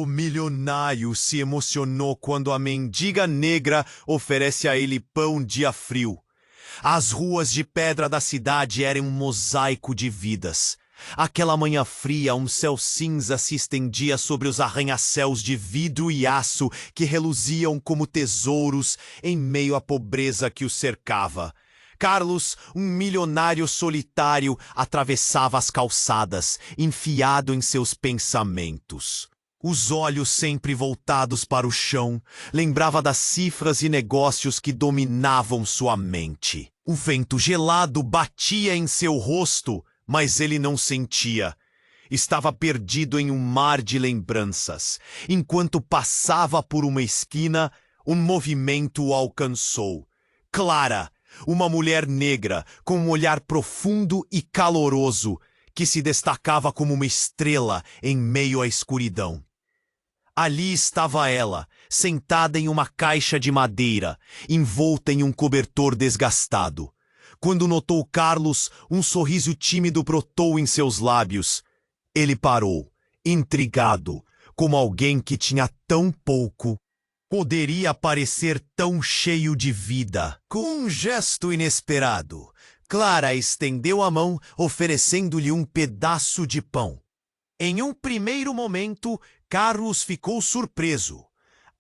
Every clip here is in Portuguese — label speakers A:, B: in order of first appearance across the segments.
A: O milionário se emocionou quando a mendiga negra oferece a ele pão dia frio. As ruas de pedra da cidade eram um mosaico de vidas. Aquela manhã fria, um céu cinza se estendia sobre os arranha-céus de vidro e aço que reluziam como tesouros em meio à pobreza que o cercava. Carlos, um milionário solitário, atravessava as calçadas, enfiado em seus pensamentos. Os olhos sempre voltados para o chão, lembrava das cifras e negócios que dominavam sua mente. O vento gelado batia em seu rosto, mas ele não sentia. Estava perdido em um mar de lembranças. Enquanto passava por uma esquina, um movimento o alcançou. Clara, uma mulher negra, com um olhar profundo e caloroso, que se destacava como uma estrela em meio à escuridão. Ali estava ela, sentada em uma caixa de madeira, envolta em um cobertor desgastado. Quando notou Carlos, um sorriso tímido brotou em seus lábios. Ele parou, intrigado, como alguém que tinha tão pouco. Poderia parecer tão cheio de vida. Com um gesto inesperado, Clara estendeu a mão, oferecendo-lhe um pedaço de pão. Em um primeiro momento, Carlos ficou surpreso.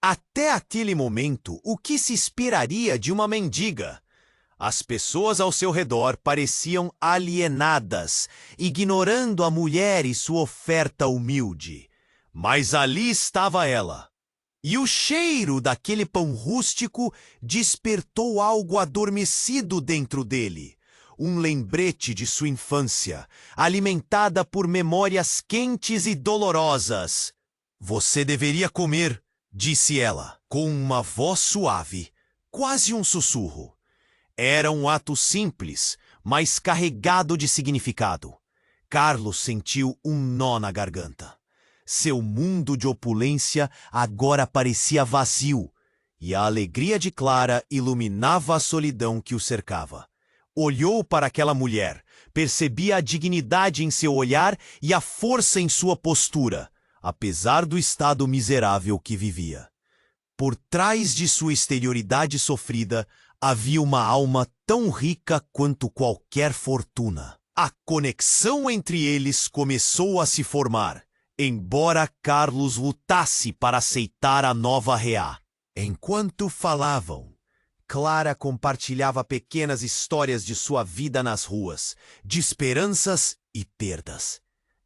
A: Até aquele momento, o que se esperaria de uma mendiga? As pessoas ao seu redor pareciam alienadas, ignorando a mulher e sua oferta humilde. Mas ali estava ela. E o cheiro daquele pão rústico despertou algo adormecido dentro dele. Um lembrete de sua infância, alimentada por memórias quentes e dolorosas. Você deveria comer, disse ela, com uma voz suave, quase um sussurro. Era um ato simples, mas carregado de significado. Carlos sentiu um nó na garganta. Seu mundo de opulência agora parecia vazio, e a alegria de Clara iluminava a solidão que o cercava. Olhou para aquela mulher, percebia a dignidade em seu olhar e a força em sua postura, apesar do estado miserável que vivia. Por trás de sua exterioridade sofrida, havia uma alma tão rica quanto qualquer fortuna. A conexão entre eles começou a se formar, embora Carlos lutasse para aceitar a nova reá. Enquanto falavam, Clara compartilhava pequenas histórias de sua vida nas ruas, de esperanças e perdas.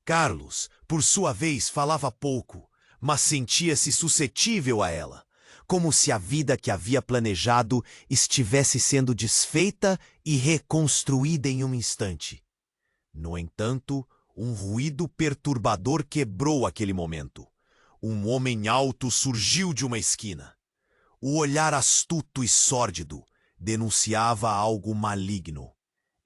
A: Carlos, por sua vez, falava pouco, mas sentia-se suscetível a ela, como se a vida que havia planejado estivesse sendo desfeita e reconstruída em um instante. No entanto, um ruído perturbador quebrou aquele momento. Um homem alto surgiu de uma esquina. O olhar astuto e sórdido denunciava algo maligno.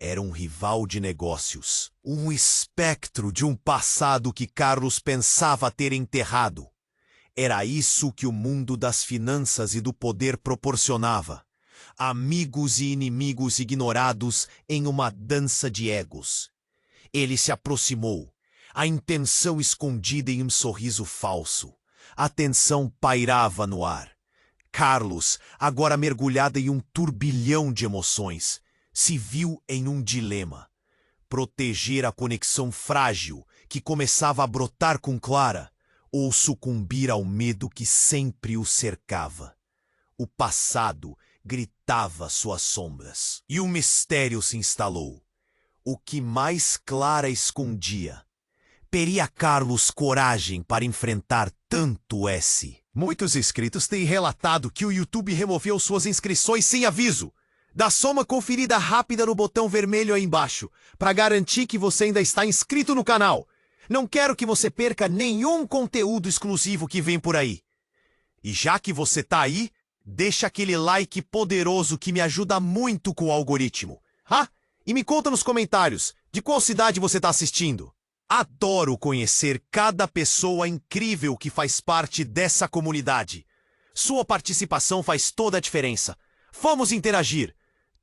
A: Era um rival de negócios, um espectro de um passado que Carlos pensava ter enterrado. Era isso que o mundo das finanças e do poder proporcionava. Amigos e inimigos ignorados em uma dança de egos. Ele se aproximou, a intenção escondida em um sorriso falso. A tensão pairava no ar. Carlos, agora mergulhado em um turbilhão de emoções, se viu em um dilema. Proteger a conexão frágil que começava a brotar com Clara, ou sucumbir ao medo que sempre o cercava. O passado gritava suas sombras, e um mistério se instalou. O que mais Clara escondia? Teria Carlos coragem para enfrentar tanto S? Muitos inscritos têm relatado que o YouTube removeu suas inscrições sem aviso. Dá só uma conferida rápida no botão vermelho aí embaixo, para garantir que você ainda está inscrito no canal. Não quero que você perca nenhum conteúdo exclusivo que vem por aí. E já que você tá aí, deixa aquele like poderoso que me ajuda muito com o algoritmo. E me conta nos comentários de qual cidade você tá assistindo. Adoro conhecer cada pessoa incrível que faz parte dessa comunidade. Sua participação faz toda a diferença. Vamos interagir.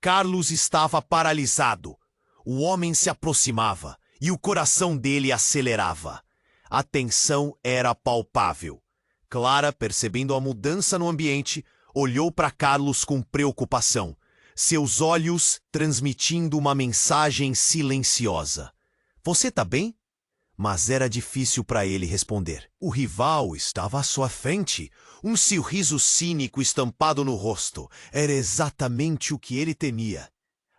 A: Carlos estava paralisado. O homem se aproximava e o coração dele acelerava. A tensão era palpável. Clara, percebendo a mudança no ambiente, olhou para Carlos com preocupação, seus olhos transmitindo uma mensagem silenciosa. Você tá bem? Mas era difícil para ele responder. O rival estava à sua frente, um sorriso cínico estampado no rosto. Era exatamente o que ele temia.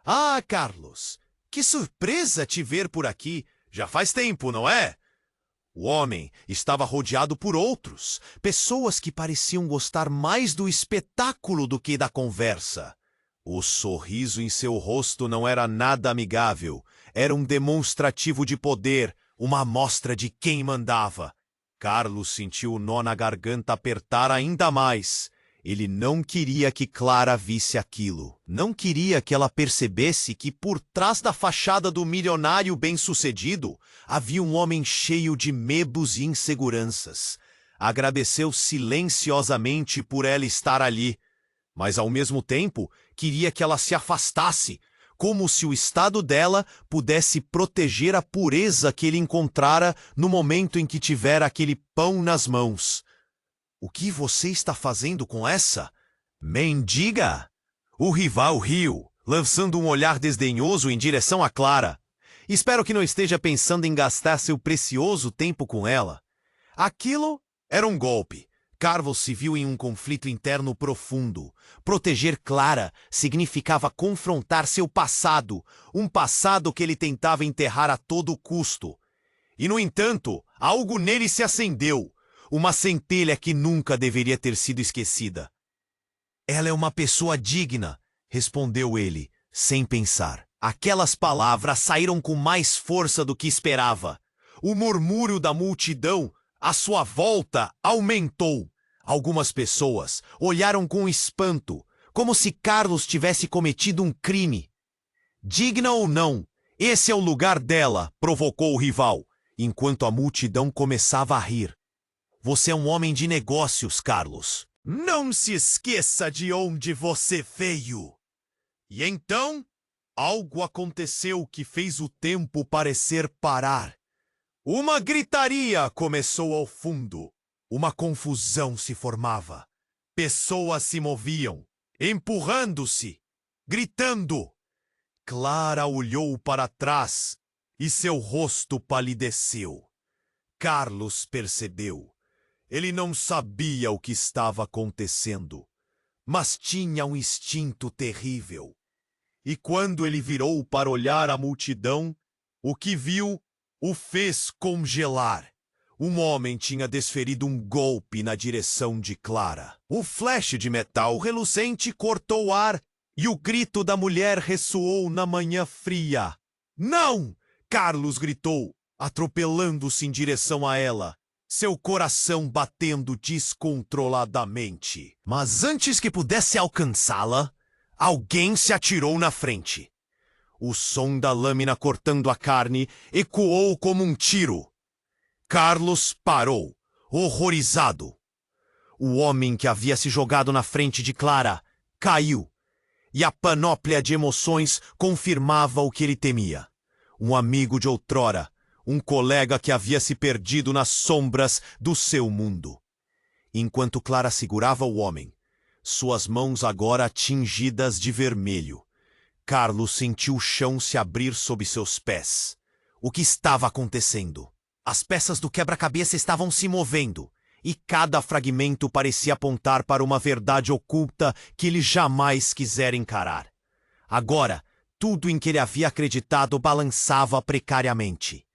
A: Ah, Carlos, que surpresa te ver por aqui. Já faz tempo, não é? O homem estava rodeado por outros, pessoas que pareciam gostar mais do espetáculo do que da conversa. O sorriso em seu rosto não era nada amigável. Era um demonstrativo de poder, uma amostra de quem mandava. Carlos sentiu o nó na garganta apertar ainda mais. Ele não queria que Clara visse aquilo. Não queria que ela percebesse que por trás da fachada do milionário bem-sucedido havia um homem cheio de medos e inseguranças. Agradeceu silenciosamente por ela estar ali, mas ao mesmo tempo queria que ela se afastasse, como se o estado dela pudesse proteger a pureza que ele encontrara no momento em que tivera aquele pão nas mãos. O que você está fazendo com essa? Mendiga! O rival riu, lançando um olhar desdenhoso em direção a Clara. Espero que não esteja pensando em gastar seu precioso tempo com ela. Aquilo era um golpe. Carlos se viu em um conflito interno profundo. Proteger Clara significava confrontar seu passado, um passado que ele tentava enterrar a todo custo. E, no entanto, algo nele se acendeu. Uma centelha que nunca deveria ter sido esquecida. Ela é uma pessoa digna, respondeu ele, sem pensar. Aquelas palavras saíram com mais força do que esperava. O murmúrio da multidão à sua volta aumentou. Algumas pessoas olharam com espanto, como se Carlos tivesse cometido um crime. Digna ou não, esse é o lugar dela, provocou o rival, enquanto a multidão começava a rir. Você é um homem de negócios, Carlos. Não se esqueça de onde você veio. E então, algo aconteceu que fez o tempo parecer parar. Uma gritaria começou ao fundo. Uma confusão se formava. Pessoas se moviam, empurrando-se, gritando. Clara olhou para trás e seu rosto palideceu. Carlos percebeu. Ele não sabia o que estava acontecendo, mas tinha um instinto terrível. E quando ele virou para olhar a multidão, o que viu o fez congelar. Um homem tinha desferido um golpe na direção de Clara. O flash de metal reluzente cortou o ar e o grito da mulher ressoou na manhã fria. Não! Carlos gritou, atropelando-se em direção a ela, seu coração batendo descontroladamente. Mas antes que pudesse alcançá-la, alguém se atirou na frente. O som da lâmina cortando a carne ecoou como um tiro. Carlos parou, horrorizado. O homem que havia se jogado na frente de Clara caiu, e a panóplia de emoções confirmava o que ele temia. Um amigo de outrora, um colega que havia se perdido nas sombras do seu mundo. Enquanto Clara segurava o homem, suas mãos agora tingidas de vermelho, Carlos sentiu o chão se abrir sob seus pés. O que estava acontecendo? As peças do quebra-cabeça estavam se movendo, e cada fragmento parecia apontar para uma verdade oculta que ele jamais quisera encarar. Agora, tudo em que ele havia acreditado balançava precariamente.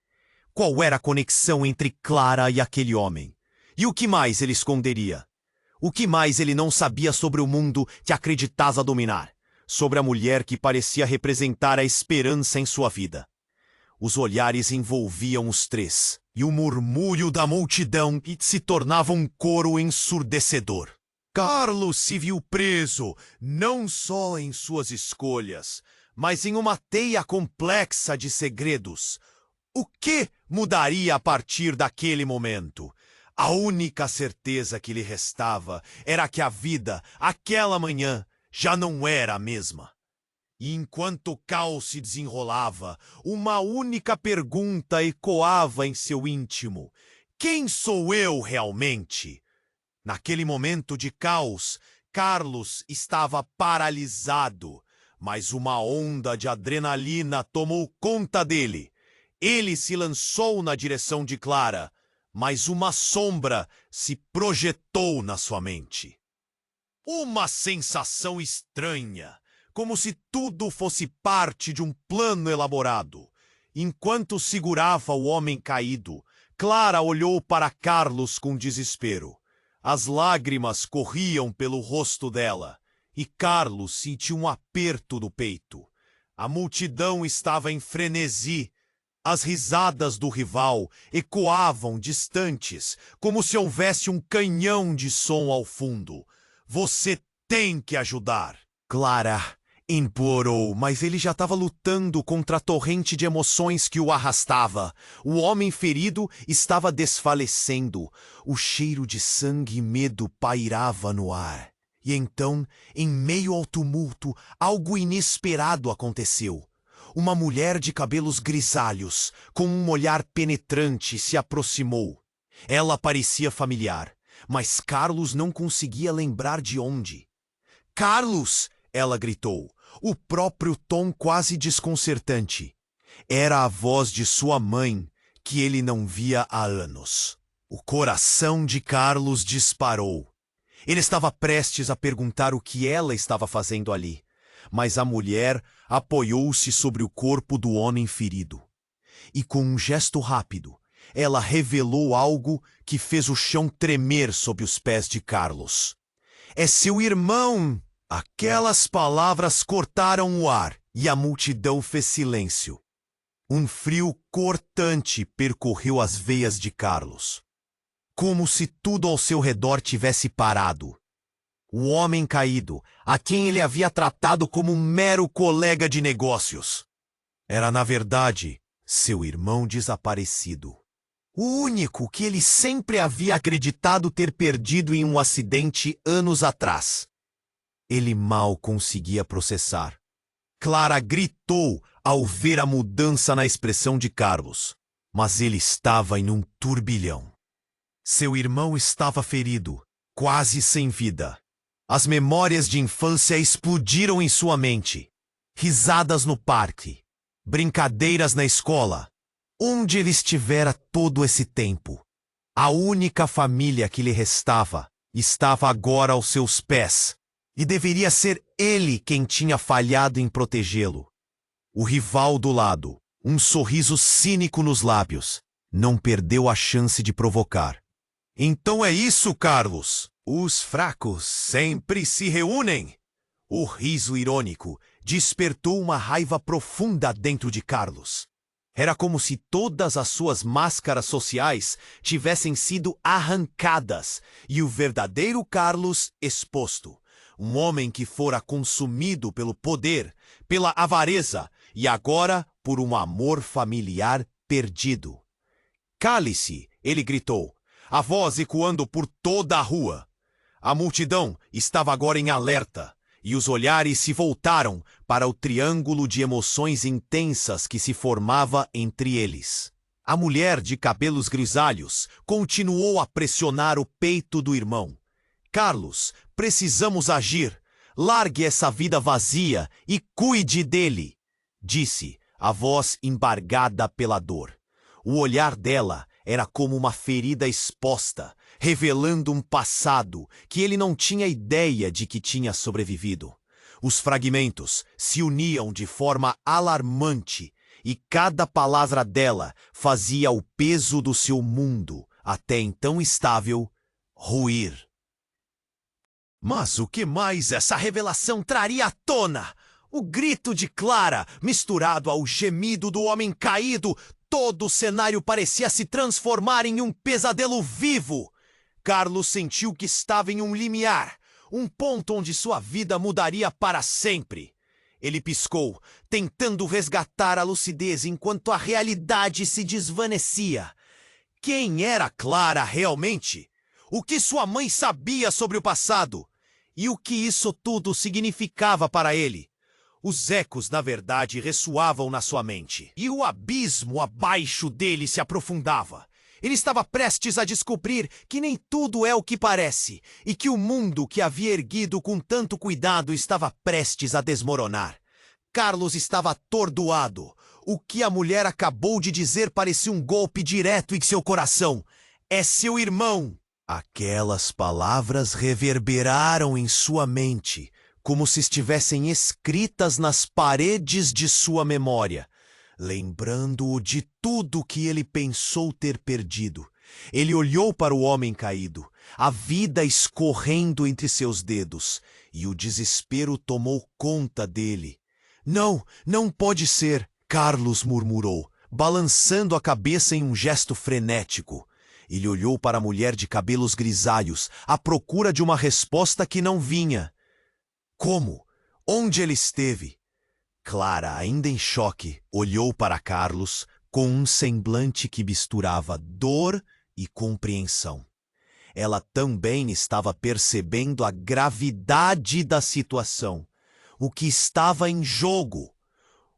A: Qual era a conexão entre Clara e aquele homem? E o que mais ele esconderia? O que mais ele não sabia sobre o mundo que acreditava dominar? Sobre a mulher que parecia representar a esperança em sua vida? Os olhares envolviam os três, e o murmúrio da multidão se tornava um coro ensurdecedor. Carlos se viu preso, não só em suas escolhas, mas em uma teia complexa de segredos. O que mudaria a partir daquele momento? A única certeza que lhe restava era que a vida, aquela manhã, já não era a mesma. E enquanto o caos se desenrolava, uma única pergunta ecoava em seu íntimo: quem sou eu realmente? Naquele momento de caos, Carlos estava paralisado, mas uma onda de adrenalina tomou conta dele. Ele se lançou na direção de Clara, mas uma sombra se projetou na sua mente. Uma sensação estranha, como se tudo fosse parte de um plano elaborado. Enquanto segurava o homem caído, Clara olhou para Carlos com desespero. As lágrimas corriam pelo rosto dela, e Carlos sentiu um aperto no peito. A multidão estava em frenesi. As risadas do rival ecoavam distantes, como se houvesse um canhão de som ao fundo. Você tem que ajudar. Clara implorou, mas ele já estava lutando contra a torrente de emoções que o arrastava. O homem ferido estava desfalecendo. O cheiro de sangue e medo pairava no ar. E então, em meio ao tumulto, algo inesperado aconteceu. Uma mulher de cabelos grisalhos, com um olhar penetrante, se aproximou. Ela parecia familiar, mas Carlos não conseguia lembrar de onde. Carlos! Ela gritou, o próprio tom quase desconcertante. Era a voz de sua mãe, que ele não via há anos. O coração de Carlos disparou. Ele estava prestes a perguntar o que ela estava fazendo ali, mas a mulher apoiou-se sobre o corpo do homem ferido. E com um gesto rápido, ela revelou algo que fez o chão tremer sob os pés de Carlos. É seu irmão! Aquelas palavras cortaram o ar e a multidão fez silêncio. Um frio cortante percorreu as veias de Carlos. Como se tudo ao seu redor tivesse parado. O homem caído, a quem ele havia tratado como um mero colega de negócios, era, na verdade, seu irmão desaparecido. O único que ele sempre havia acreditado ter perdido em um acidente anos atrás. Ele mal conseguia processar. Clara gritou ao ver a mudança na expressão de Carlos, mas ele estava em um turbilhão. Seu irmão estava ferido, quase sem vida. As memórias de infância explodiram em sua mente. Risadas no parque, brincadeiras na escola, onde ele estivera todo esse tempo. A única família que lhe restava estava agora aos seus pés, e deveria ser ele quem tinha falhado em protegê-lo. O rival do lado, um sorriso cínico nos lábios, não perdeu a chance de provocar. Então é isso, Carlos. Os fracos sempre se reúnem. O riso irônico despertou uma raiva profunda dentro de Carlos. Era como se todas as suas máscaras sociais tivessem sido arrancadas e o verdadeiro Carlos exposto. Um homem que fora consumido pelo poder, pela avareza e agora por um amor familiar perdido. Cale-se, ele gritou, a voz ecoando por toda a rua. A multidão estava agora em alerta, e os olhares se voltaram para o triângulo de emoções intensas que se formava entre eles. A mulher de cabelos grisalhos continuou a pressionar o peito do irmão. Carlos, precisamos agir. Largue essa vida vazia e cuide dele, disse, a voz embargada pela dor. O olhar dela era como uma ferida exposta, revelando um passado que ele não tinha ideia de que tinha sobrevivido. Os fragmentos se uniam de forma alarmante e cada palavra dela fazia o peso do seu mundo, até então estável, ruir. Mas o que mais essa revelação traria à tona? O grito de Clara, misturado ao gemido do homem caído, todo o cenário parecia se transformar em um pesadelo vivo. Carlos sentiu que estava em um limiar, um ponto onde sua vida mudaria para sempre. Ele piscou, tentando resgatar a lucidez enquanto a realidade se desvanecia. Quem era Clara realmente? O que sua mãe sabia sobre o passado? E o que isso tudo significava para ele? Os ecos, na verdade, ressoavam na sua mente. E o abismo abaixo dele se aprofundava. Ele estava prestes a descobrir que nem tudo é o que parece e que o mundo que havia erguido com tanto cuidado estava prestes a desmoronar. Carlos estava atordoado. O que a mulher acabou de dizer parecia um golpe direto em seu coração. É seu irmão! Aquelas palavras reverberaram em sua mente, como se estivessem escritas nas paredes de sua memória, lembrando-o de tudo que ele pensou ter perdido. Ele olhou para o homem caído, a vida escorrendo entre seus dedos, e o desespero tomou conta dele. Não, não pode ser, Carlos murmurou, balançando a cabeça em um gesto frenético. Ele olhou para a mulher de cabelos grisalhos, à procura de uma resposta que não vinha. Como? Onde ele esteve? Clara, ainda em choque, olhou para Carlos com um semblante que misturava dor e compreensão. Ela também estava percebendo a gravidade da situação, o que estava em jogo.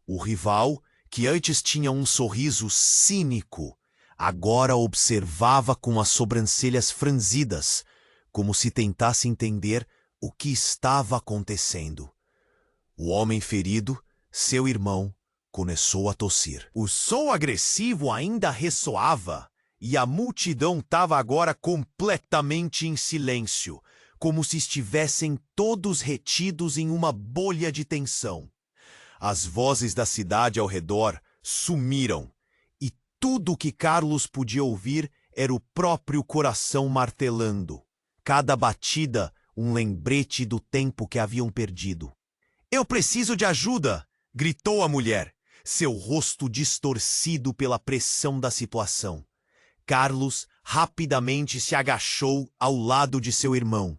A: O rival, que antes tinha um sorriso cínico, agora observava com as sobrancelhas franzidas, como se tentasse entender o que estava acontecendo. O homem ferido, seu irmão, começou a tossir. O som agressivo ainda ressoava, e a multidão estava agora completamente em silêncio, como se estivessem todos retidos em uma bolha de tensão. As vozes da cidade ao redor sumiram, e tudo o que Carlos podia ouvir era o próprio coração martelando. Cada batida, um lembrete do tempo que haviam perdido. "Eu preciso de ajuda!" gritou a mulher, seu rosto distorcido pela pressão da situação. Carlos rapidamente se agachou ao lado de seu irmão.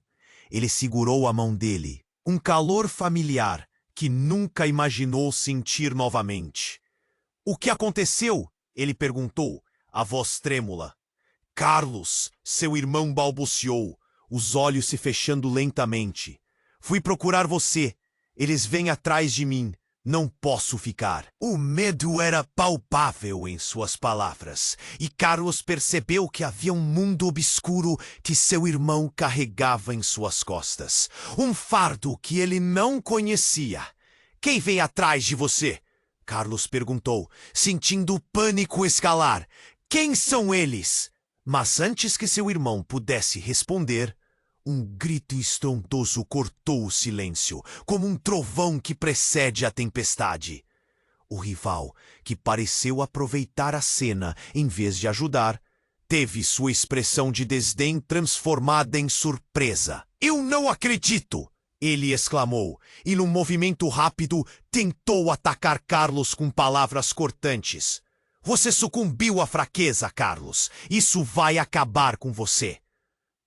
A: Ele segurou a mão dele, um calor familiar que nunca imaginou sentir novamente. "O que aconteceu?" ele perguntou, a voz trêmula. "Carlos", seu irmão balbuciou, os olhos se fechando lentamente. "Fui procurar você. Eles vêm atrás de mim. Não posso ficar." O medo era palpável em suas palavras, e Carlos percebeu que havia um mundo obscuro que seu irmão carregava em suas costas. Um fardo que ele não conhecia. "Quem vem atrás de você?" Carlos perguntou, sentindo o pânico escalar. "Quem são eles?" Mas antes que seu irmão pudesse responder, um grito estrondoso cortou o silêncio, como um trovão que precede a tempestade. O rival, que pareceu aproveitar a cena em vez de ajudar, teve sua expressão de desdém transformada em surpresa. "Eu não acredito!" ele exclamou, e num movimento rápido tentou atacar Carlos com palavras cortantes. "Você sucumbiu à fraqueza, Carlos. Isso vai acabar com você."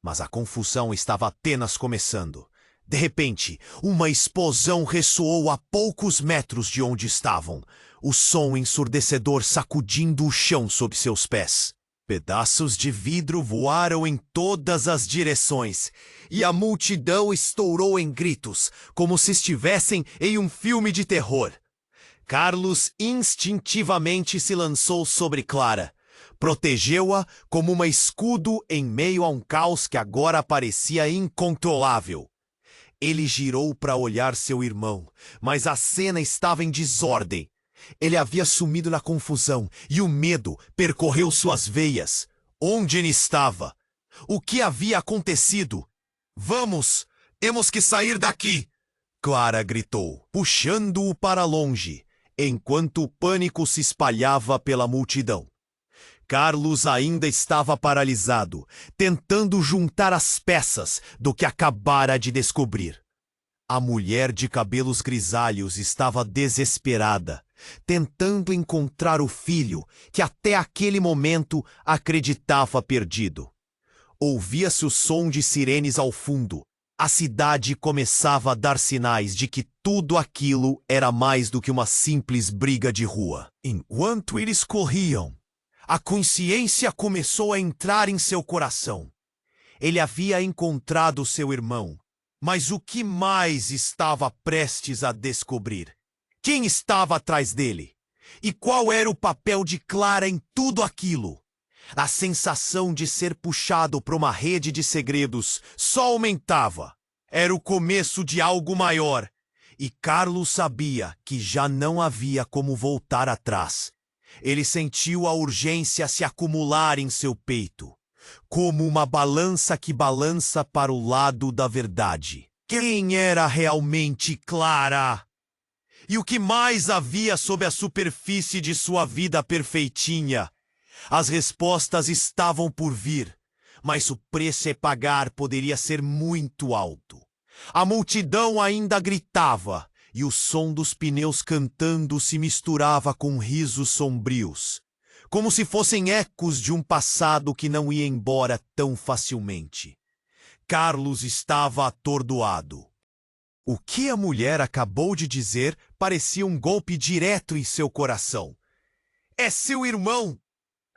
A: Mas a confusão estava apenas começando. De repente, uma explosão ressoou a poucos metros de onde estavam, o som ensurdecedor sacudindo o chão sob seus pés. Pedaços de vidro voaram em todas as direções, e a multidão estourou em gritos, como se estivessem em um filme de terror. Carlos instintivamente se lançou sobre Clara. Protegeu-a como um escudo em meio a um caos que agora parecia incontrolável. Ele girou para olhar seu irmão, mas a cena estava em desordem. Ele havia sumido na confusão e o medo percorreu suas veias. Onde ele estava? O que havia acontecido? "Vamos! Temos que sair daqui!" Clara gritou, puxando-o para longe, enquanto o pânico se espalhava pela multidão. Carlos ainda estava paralisado, tentando juntar as peças do que acabara de descobrir. A mulher de cabelos grisalhos estava desesperada, tentando encontrar o filho que até aquele momento acreditava perdido. Ouvia-se o som de sirenes ao fundo. A cidade começava a dar sinais de que tudo aquilo era mais do que uma simples briga de rua. Enquanto eles corriam, a consciência começou a entrar em seu coração. Ele havia encontrado seu irmão, mas o que mais estava prestes a descobrir? Quem estava atrás dele? E qual era o papel de Clara em tudo aquilo? A sensação de ser puxado para uma rede de segredos só aumentava. Era o começo de algo maior. E Carlos sabia que já não havia como voltar atrás. Ele sentiu a urgência se acumular em seu peito, como uma balança que balança para o lado da verdade. Quem era realmente Clara? E o que mais havia sob a superfície de sua vida perfeitinha? As respostas estavam por vir, mas o preço a pagar poderia ser muito alto. A multidão ainda gritava, e o som dos pneus cantando se misturava com risos sombrios, como se fossem ecos de um passado que não ia embora tão facilmente. Carlos estava atordoado. O que a mulher acabou de dizer parecia um golpe direto em seu coração. É seu irmão!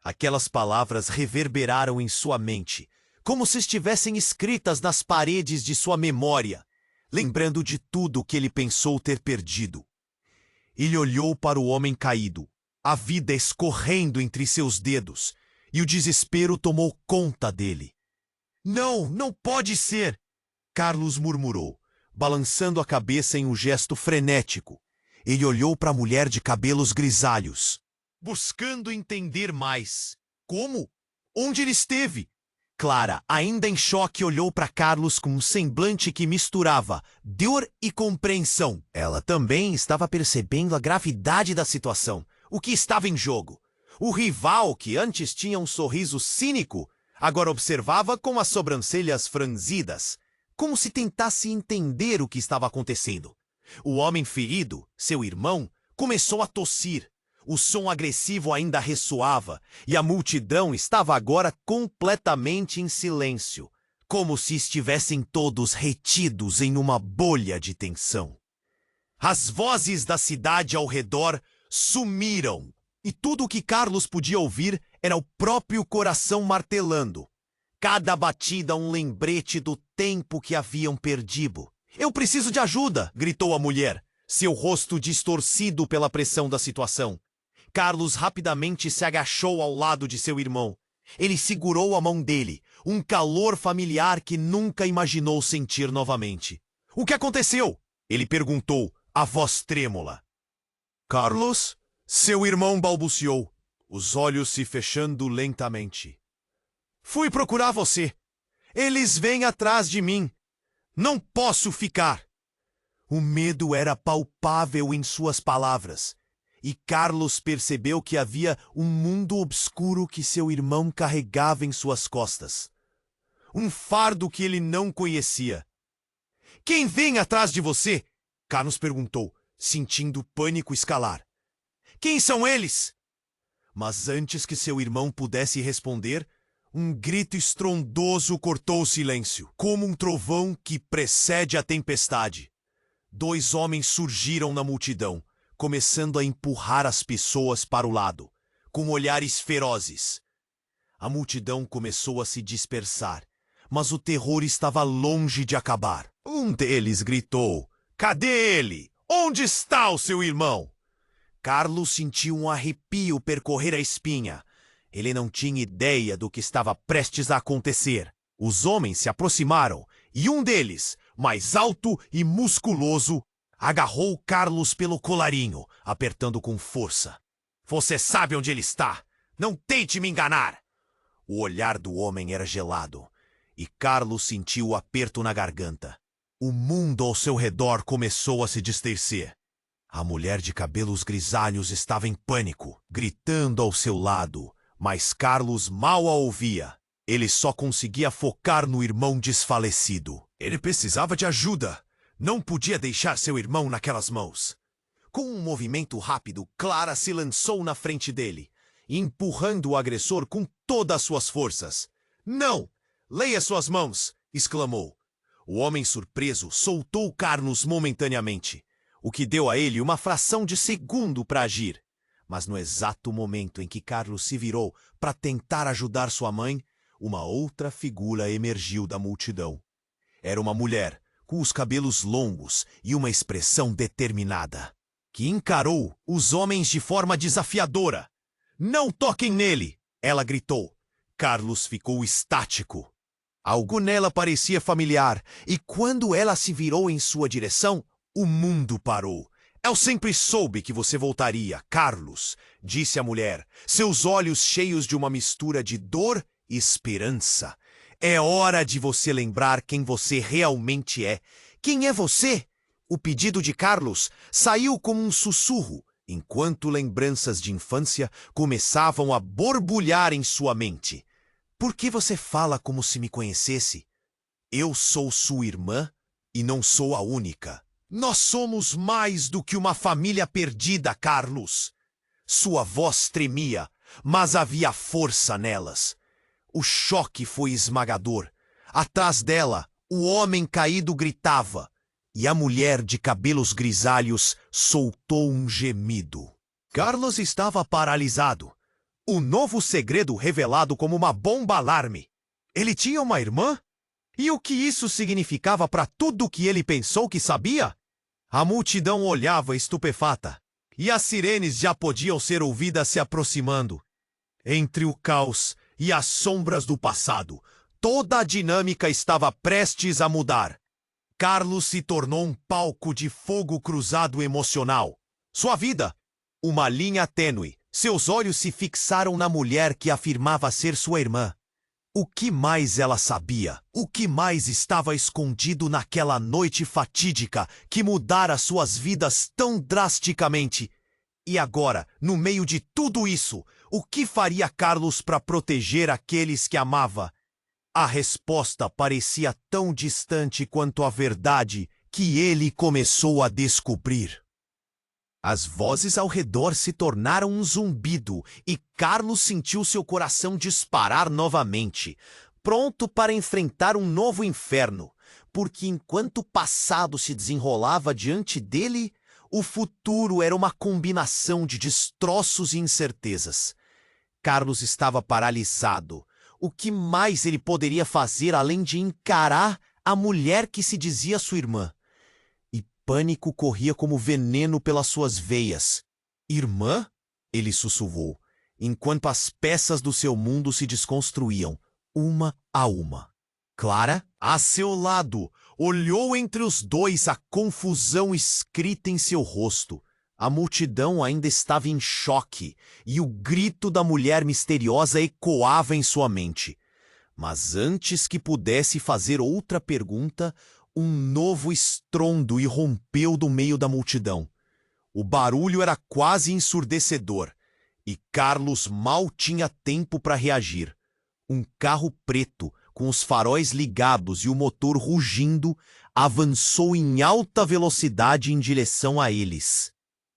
A: Aquelas palavras reverberaram em sua mente, como se estivessem escritas nas paredes de sua memória, lembrando de tudo que ele pensou ter perdido. Ele olhou para o homem caído, a vida escorrendo entre seus dedos, e o desespero tomou conta dele. Não, não pode ser! Carlos murmurou, balançando a cabeça em um gesto frenético. Ele olhou para a mulher de cabelos grisalhos, buscando entender mais. Como? Onde ele esteve? Clara, ainda em choque, olhou para Carlos com um semblante que misturava dor e compreensão. Ela também estava percebendo a gravidade da situação, o que estava em jogo. O rival, que antes tinha um sorriso cínico, agora observava com as sobrancelhas franzidas, como se tentasse entender o que estava acontecendo. O homem ferido, seu irmão, começou a tossir. O som agressivo ainda ressoava, e a multidão estava agora completamente em silêncio, como se estivessem todos retidos em uma bolha de tensão. As vozes da cidade ao redor sumiram, e tudo o que Carlos podia ouvir era o próprio coração martelando. Cada batida um lembrete do tempo que haviam perdido. "Eu preciso de ajuda!" gritou a mulher, seu rosto distorcido pela pressão da situação. Carlos rapidamente se agachou ao lado de seu irmão. Ele segurou a mão dele, um calor familiar que nunca imaginou sentir novamente. "O que aconteceu?" ele perguntou, a voz trêmula. "Carlos?" seu irmão balbuciou, os olhos se fechando lentamente. "Fui procurar você. Eles vêm atrás de mim. Não posso ficar." O medo era palpável em suas palavras. E Carlos percebeu que havia um mundo obscuro que seu irmão carregava em suas costas. Um fardo que ele não conhecia. "Quem vem atrás de você?" Carlos perguntou, sentindo o pânico escalar. "Quem são eles?" Mas antes que seu irmão pudesse responder, um grito estrondoso cortou o silêncio, como um trovão que precede a tempestade. 2 homens surgiram na multidão, começando a empurrar as pessoas para o lado, com olhares ferozes. A multidão começou a se dispersar, mas o terror estava longe de acabar. Um deles gritou: "Cadê ele? Onde está o seu irmão?" Carlos sentiu um arrepio percorrer a espinha. Ele não tinha ideia do que estava prestes a acontecer. Os homens se aproximaram e um deles, mais alto e musculoso, agarrou Carlos pelo colarinho, apertando com força. "Você sabe onde ele está! Não tente me enganar!" O olhar do homem era gelado, e Carlos sentiu o aperto na garganta. O mundo ao seu redor começou a se destercer. A mulher de cabelos grisalhos estava em pânico, gritando ao seu lado, mas Carlos mal a ouvia. Ele só conseguia focar no irmão desfalecido. Ele precisava de ajuda. Não podia deixar seu irmão naquelas mãos. Com um movimento rápido, Clara se lançou na frente dele, empurrando o agressor com todas as suas forças. "Não! Leia suas mãos!" exclamou. O homem surpreso soltou Carlos momentaneamente, o que deu a ele uma fração de segundo para agir. Mas no exato momento em que Carlos se virou para tentar ajudar sua mãe, uma outra figura emergiu da multidão. Era uma mulher, com os cabelos longos e uma expressão determinada, que encarou os homens de forma desafiadora. "Não toquem nele!" ela gritou, Carlos ficou estático. Algo nela parecia familiar, e quando ela se virou em sua direção, o mundo parou. Eu sempre soube que você voltaria, Carlos, disse a mulher, seus olhos cheios de uma mistura de dor e esperança. É hora de você lembrar quem você realmente é. Quem é você? O pedido de Carlos saiu como um sussurro, enquanto lembranças de infância começavam a borbulhar em sua mente. Por que você fala como se me conhecesse? Eu sou sua irmã e não sou a única. Nós somos mais do que uma família perdida, Carlos. Sua voz tremia, mas havia força nelas. O choque foi esmagador. Atrás dela, o homem caído gritava, e a mulher de cabelos grisalhos soltou um gemido. Carlos estava paralisado. O novo segredo revelado como uma bomba alarme. Ele tinha uma irmã? E o que isso significava para tudo que ele pensou que sabia? A multidão olhava estupefata, e as sirenes já podiam ser ouvidas se aproximando. Entre o caos e as sombras do passado, toda a dinâmica estava prestes a mudar. Carlos se tornou um palco de fogo cruzado emocional. Sua vida, uma linha tênue. Seus olhos se fixaram na mulher que afirmava ser sua irmã. O que mais ela sabia? O que mais estava escondido naquela noite fatídica que mudara suas vidas tão drasticamente? E agora, no meio de tudo isso, o que faria Carlos para proteger aqueles que amava? A resposta parecia tão distante quanto a verdade que ele começou a descobrir. As vozes ao redor se tornaram um zumbido e Carlos sentiu seu coração disparar novamente, pronto para enfrentar um novo inferno, porque enquanto o passado se desenrolava diante dele, o futuro era uma combinação de destroços e incertezas. Carlos estava paralisado. O que mais ele poderia fazer além de encarar a mulher que se dizia sua irmã? Pânico corria como veneno pelas suas veias. Irmã? Ele sussurrou, enquanto as peças do seu mundo se desconstruíam, uma a uma. Clara, a seu lado, olhou entre os dois a confusão escrita em seu rosto. A multidão ainda estava em choque, e o grito da mulher misteriosa ecoava em sua mente. Mas antes que pudesse fazer outra pergunta, um novo estrondo irrompeu do meio da multidão. O barulho era quase ensurdecedor, e Carlos mal tinha tempo para reagir. Um carro preto, com os faróis ligados e o motor rugindo, avançou em alta velocidade em direção a eles.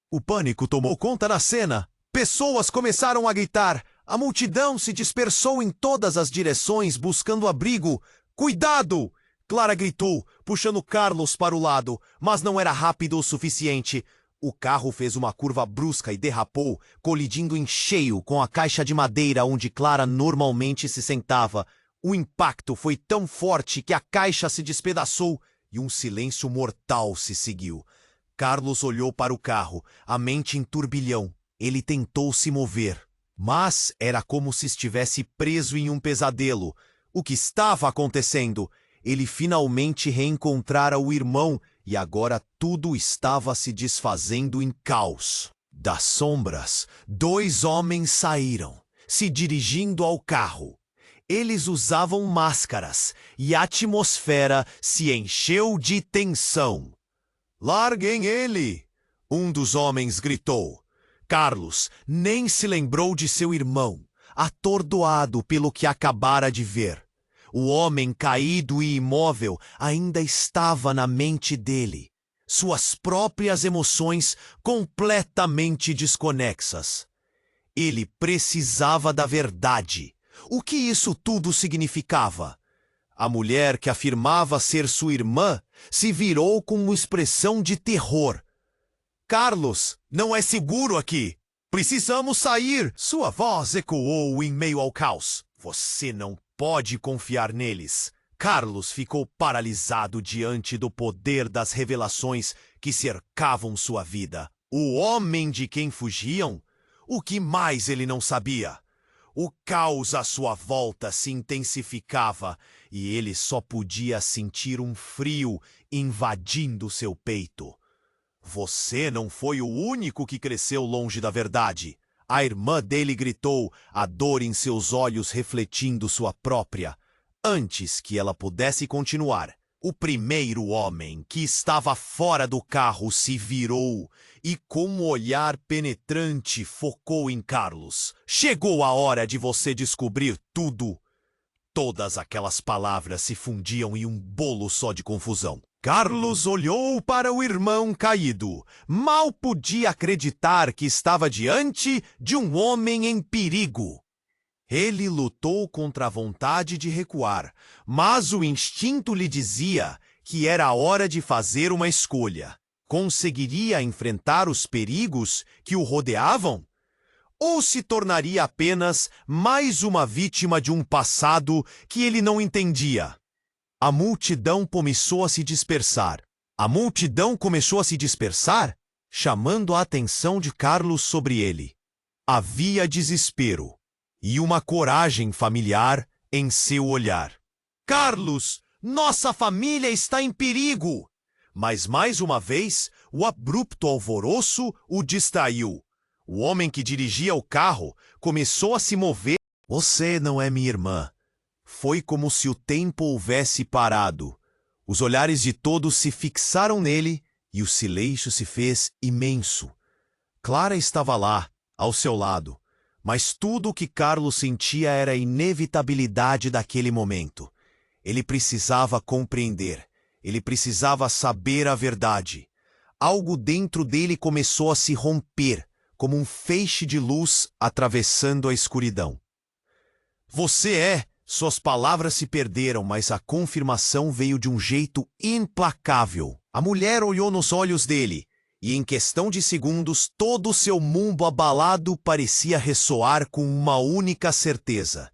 A: O pânico tomou conta da cena. Pessoas começaram a gritar. A multidão se dispersou em todas as direções buscando abrigo. Cuidado! Clara gritou, puxando Carlos para o lado, mas não era rápido o suficiente. O carro fez uma curva brusca e derrapou, colidindo em cheio com a caixa de madeira onde Clara normalmente se sentava. O impacto foi tão forte que a caixa se despedaçou e um silêncio mortal se seguiu. Carlos olhou para o carro, a mente em turbilhão. Ele tentou se mover, mas era como se estivesse preso em um pesadelo. O que estava acontecendo? Ele finalmente reencontrara o irmão e agora tudo estava se desfazendo em caos. Das sombras, dois homens saíram, se dirigindo ao carro. Eles usavam máscaras e a atmosfera se encheu de tensão. "Larguem ele!" um dos homens gritou. Carlos nem se lembrou de seu irmão, atordoado pelo que acabara de ver. O homem caído e imóvel ainda estava na mente dele, suas próprias emoções completamente desconexas. Ele precisava da verdade. O que isso tudo significava? A mulher que afirmava ser sua irmã se virou com uma expressão de terror. "Carlos, não é seguro aqui. Precisamos sair!" Sua voz ecoou em meio ao caos. "Você não pode confiar neles." Carlos ficou paralisado diante do poder das revelações que cercavam sua vida. O homem de quem fugiam? O que mais ele não sabia? O caos à sua volta se intensificava e ele só podia sentir um frio invadindo seu peito. Você não foi o único que cresceu longe da verdade. A irmã dele gritou, a dor em seus olhos refletindo sua própria. Antes que ela pudesse continuar, o primeiro homem que estava fora do carro se virou e, com um olhar penetrante, focou em Carlos. Chegou a hora de você descobrir tudo. Todas aquelas palavras se fundiam em um bolo só de confusão. Carlos olhou para o irmão caído. Mal podia acreditar que estava diante de um homem em perigo. Ele lutou contra a vontade de recuar, mas o instinto lhe dizia que era hora de fazer uma escolha. Conseguiria enfrentar os perigos que o rodeavam? Ou se tornaria apenas mais uma vítima de um passado que ele não entendia? A multidão começou a se dispersar. Chamando a atenção de Carlos sobre ele. Havia desespero e uma coragem familiar em seu olhar. Carlos, nossa família está em perigo! Mas mais uma vez, o abrupto alvoroço o distraiu. O homem que dirigia o carro começou a se mover. Você não é minha irmã. Foi como se o tempo houvesse parado. Os olhares de todos se fixaram nele e o silêncio se fez imenso. Clara estava lá, ao seu lado. Mas tudo o que Carlos sentia era a inevitabilidade daquele momento. Ele precisava compreender. Ele precisava saber a verdade. Algo dentro dele começou a se romper, como um feixe de luz atravessando a escuridão. Suas palavras se perderam, mas a confirmação veio de um jeito implacável. A mulher olhou nos olhos dele. E em questão de segundos, todo o seu mundo abalado parecia ressoar com uma única certeza.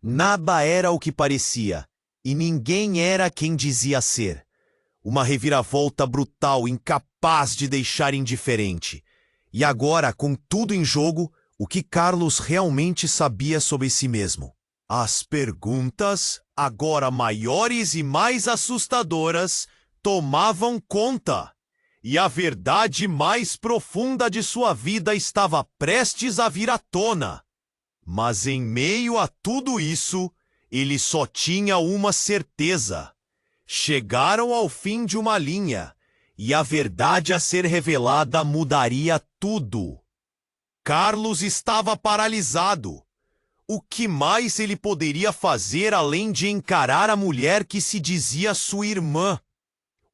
A: Nada era o que parecia, e ninguém era quem dizia ser. Uma reviravolta brutal, incapaz de deixar indiferente. E agora, com tudo em jogo, o que Carlos realmente sabia sobre si mesmo. As perguntas, agora maiores e mais assustadoras, tomavam conta. E a verdade mais profunda de sua vida estava prestes a vir à tona. Mas em meio a tudo isso, ele só tinha uma certeza. Chegaram ao fim de uma linha, e a verdade a ser revelada mudaria tudo. Carlos estava paralisado. O que mais ele poderia fazer além de encarar a mulher que se dizia sua irmã?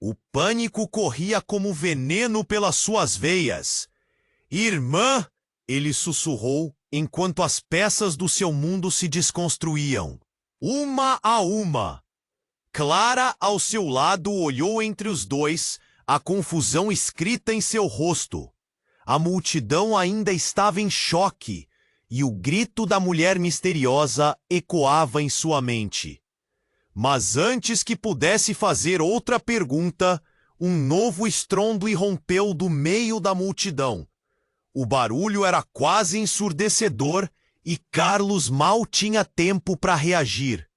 A: O pânico corria como veneno pelas suas veias. Irmã, ele sussurrou enquanto as peças do seu mundo se desconstruíam, uma a uma. Clara, ao seu lado, olhou entre os dois, a confusão escrita em seu rosto. A multidão ainda estava em choque, e o grito da mulher misteriosa ecoava em sua mente. Mas antes que pudesse fazer outra pergunta, um novo estrondo irrompeu do meio da multidão. O barulho era quase ensurdecedor e Carlos mal tinha tempo para reagir.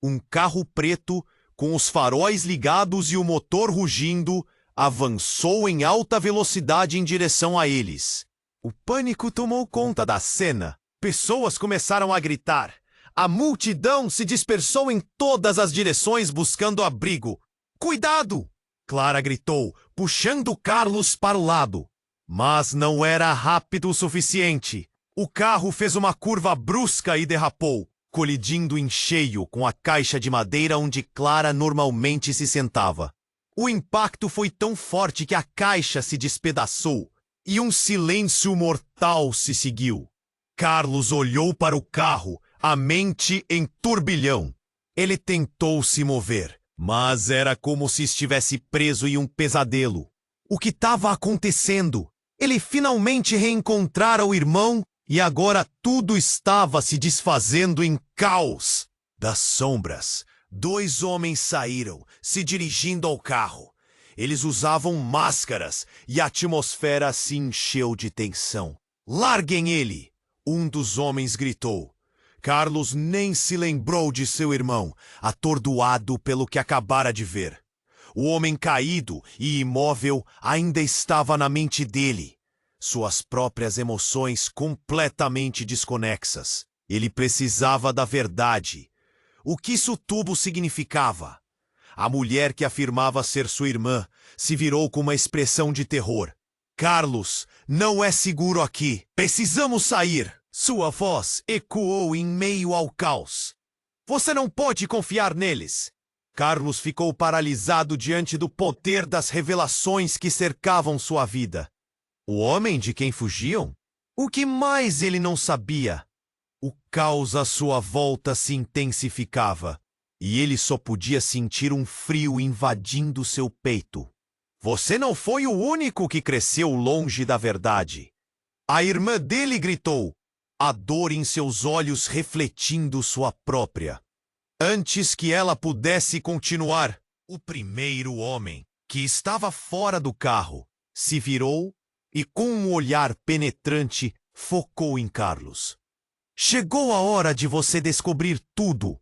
A: Um carro preto, com os faróis ligados e o motor rugindo, avançou em alta velocidade em direção a eles. O pânico tomou conta da cena. Pessoas começaram a gritar. A multidão se dispersou em todas as direções buscando abrigo. Cuidado! Clara gritou, puxando Carlos para o lado. Mas não era rápido o suficiente. O carro fez uma curva brusca e derrapou, colidindo em cheio com a caixa de madeira onde Clara normalmente se sentava. O impacto foi tão forte que a caixa se despedaçou e um silêncio mortal se seguiu. Carlos olhou para o carro, a mente em turbilhão. Ele tentou se mover, mas era como se estivesse preso em um pesadelo. O que estava acontecendo? Ele finalmente reencontrara o irmão e agora tudo estava se desfazendo em caos. Das sombras, 2 homens saíram, se dirigindo ao carro. Eles usavam máscaras e a atmosfera se encheu de tensão. Larguem ele! Um dos homens gritou. Carlos nem se lembrou de seu irmão, atordoado pelo que acabara de ver. O homem caído e imóvel ainda estava na mente dele, suas próprias emoções completamente desconexas. Ele precisava da verdade. O que isso tudo significava? A mulher que afirmava ser sua irmã se virou com uma expressão de terror. Carlos, não é seguro aqui. Precisamos sair. Sua voz ecoou em meio ao caos. Você não pode confiar neles. Carlos ficou paralisado diante do poder das revelações que cercavam sua vida. O homem de quem fugiam? O que mais ele não sabia? O caos à sua volta se intensificava, e ele só podia sentir um frio invadindo seu peito. Você não foi o único que cresceu longe da verdade. A irmã dele gritou, a dor em seus olhos refletindo sua própria. Antes que ela pudesse continuar, o primeiro homem, que estava fora do carro, se virou e, com um olhar penetrante, focou em Carlos. Chegou a hora de você descobrir tudo.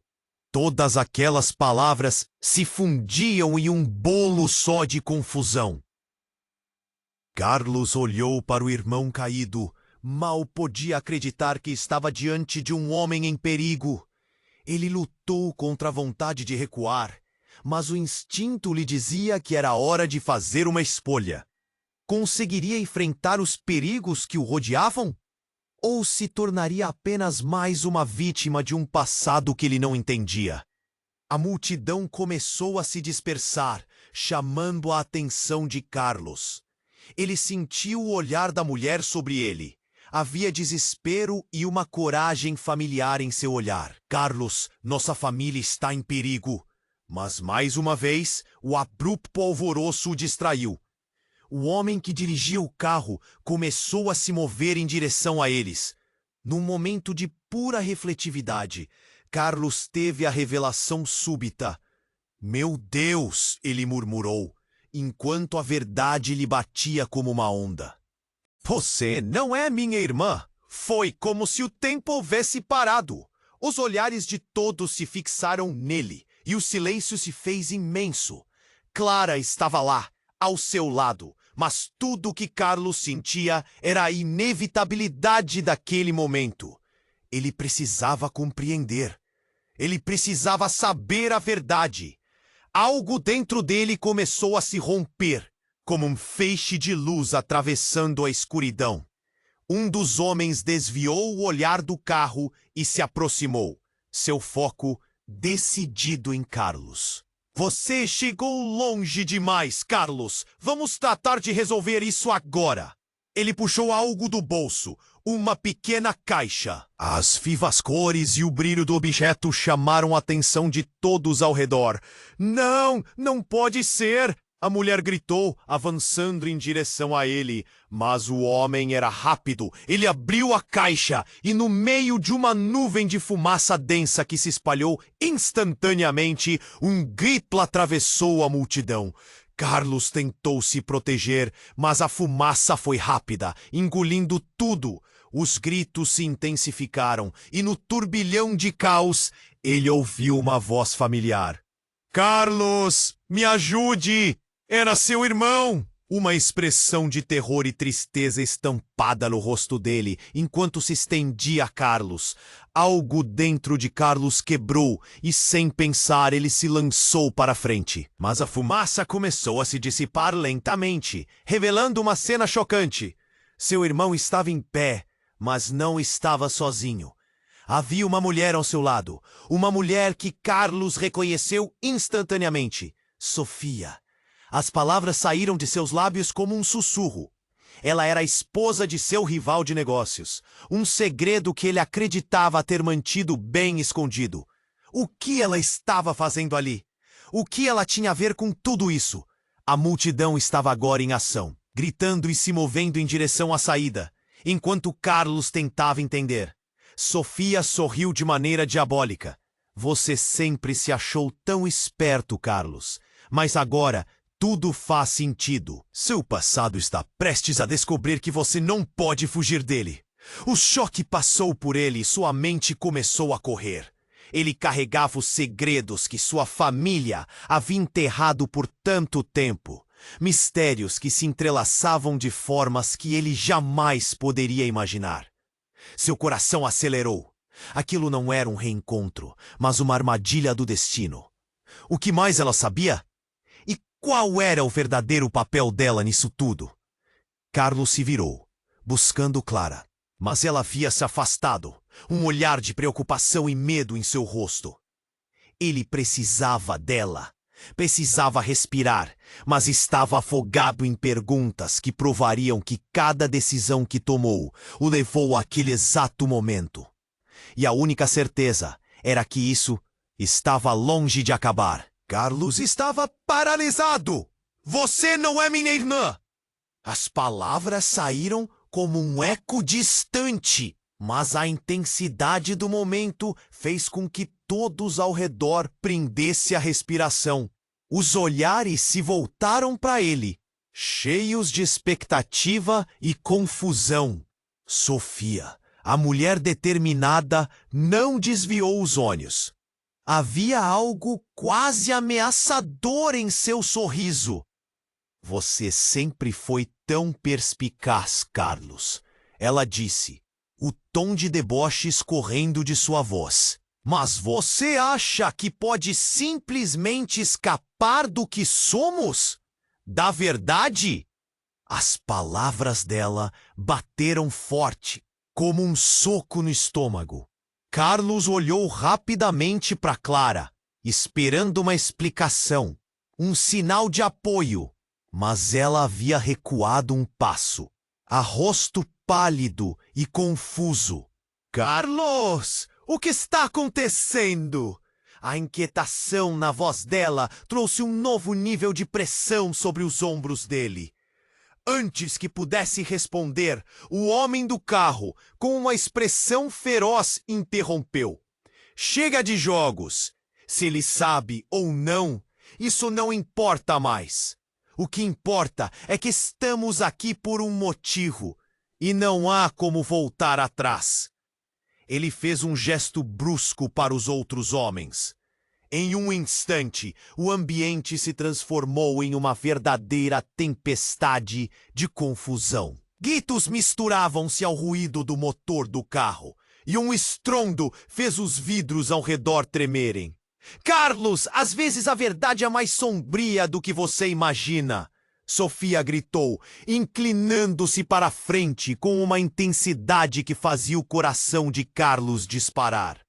A: Todas aquelas palavras se fundiam em um bolo só de confusão. Carlos olhou para o irmão caído. Mal podia acreditar que estava diante de um homem em perigo. Ele lutou contra a vontade de recuar, mas o instinto lhe dizia que era hora de fazer uma escolha. Conseguiria enfrentar os perigos que o rodeavam? Ou se tornaria apenas mais uma vítima de um passado que ele não entendia? A multidão começou a se dispersar, chamando a atenção de Carlos. Ele sentiu o olhar da mulher sobre ele. Havia desespero e uma coragem familiar em seu olhar. Carlos, nossa família está em perigo. Mas mais uma vez, o abrupto alvoroço o distraiu. O homem que dirigia o carro começou a se mover em direção a eles. Num momento de pura refletividade, Carlos teve a revelação súbita. Meu Deus, ele murmurou, enquanto a verdade lhe batia como uma onda. Você não é minha irmã. Foi como se o tempo houvesse parado. Os olhares de todos se fixaram nele e o silêncio se fez imenso. Clara estava lá, ao seu lado, mas tudo o que Carlos sentia era a inevitabilidade daquele momento. Ele precisava compreender. Ele precisava saber a verdade. Algo dentro dele começou a se romper, como um feixe de luz atravessando a escuridão. Um dos homens desviou o olhar do carro e se aproximou, seu foco decidido em Carlos. Você chegou longe demais, Carlos. Vamos tratar de resolver isso agora. Ele puxou algo do bolso, uma pequena caixa. As vivas cores e o brilho do objeto chamaram a atenção de todos ao redor. Não, não pode ser! A mulher gritou, avançando em direção a ele. Mas o homem era rápido. Ele abriu a caixa e, no meio de uma nuvem de fumaça densa que se espalhou instantaneamente, um grito atravessou a multidão. Carlos tentou se proteger, mas a fumaça foi rápida, engolindo tudo. Os gritos se intensificaram e, no turbilhão de caos, ele ouviu uma voz familiar. Carlos, me ajude! Era seu irmão! Uma expressão de terror e tristeza estampada no rosto dele, enquanto se estendia a Carlos. Algo dentro de Carlos quebrou e, sem pensar, ele se lançou para a frente. Mas a fumaça começou a se dissipar lentamente, revelando uma cena chocante. Seu irmão estava em pé, mas não estava sozinho. Havia uma mulher ao seu lado, uma mulher que Carlos reconheceu instantaneamente. Sofia. As palavras saíram de seus lábios como um sussurro. Ela era a esposa de seu rival de negócios, um segredo que ele acreditava ter mantido bem escondido. O que ela estava fazendo ali? O que ela tinha a ver com tudo isso? A multidão estava agora em ação, gritando e se movendo em direção à saída, enquanto Carlos tentava entender. Sofia sorriu de maneira diabólica. Você sempre se achou tão esperto, Carlos, mas agora tudo faz sentido. Seu passado está prestes a descobrir que você não pode fugir dele. O choque passou por ele e sua mente começou a correr. Ele carregava os segredos que sua família havia enterrado por tanto tempo. Mistérios que se entrelaçavam de formas que ele jamais poderia imaginar. Seu coração acelerou. Aquilo não era um reencontro, mas uma armadilha do destino. O que mais ela sabia? E qual era o verdadeiro papel dela nisso tudo? Carlos se virou, buscando Clara, mas ela havia se afastado, um olhar de preocupação e medo em seu rosto. Ele precisava dela. Precisava respirar, mas estava afogado em perguntas que provariam que cada decisão que tomou o levou àquele exato momento. E a única certeza era que isso estava longe de acabar. Carlos estava paralisado. Você não é minha irmã! As palavras saíram como um eco distante, mas a intensidade do momento fez com que todos ao redor prendessem a respiração. Os olhares se voltaram para ele, cheios de expectativa e confusão. Sofia, a mulher determinada, não desviou os olhos. Havia algo quase ameaçador em seu sorriso. Você sempre foi tão perspicaz, Carlos, ela disse, o tom de deboche escorrendo de sua voz. Mas você acha que pode simplesmente escapar do que somos? Da verdade? As palavras dela bateram forte, como um soco no estômago. Carlos olhou rapidamente para Clara, esperando uma explicação, um sinal de apoio, mas ela havia recuado um passo, a rosto pálido e confuso. Carlos! O que está acontecendo? A inquietação na voz dela trouxe um novo nível de pressão sobre os ombros dele. Antes que pudesse responder, o homem do carro, com uma expressão feroz, interrompeu. Chega de jogos. Se ele sabe ou não, isso não importa mais. O que importa é que estamos aqui por um motivo, e não há como voltar atrás. Ele fez um gesto brusco para os outros homens. Em um instante, o ambiente se transformou em uma verdadeira tempestade de confusão. Gritos misturavam-se ao ruído do motor do carro, e um estrondo fez os vidros ao redor tremerem. Carlos, às vezes a verdade é mais sombria do que você imagina. Sofia gritou, inclinando-se para a frente com uma intensidade que fazia o coração de Carlos disparar.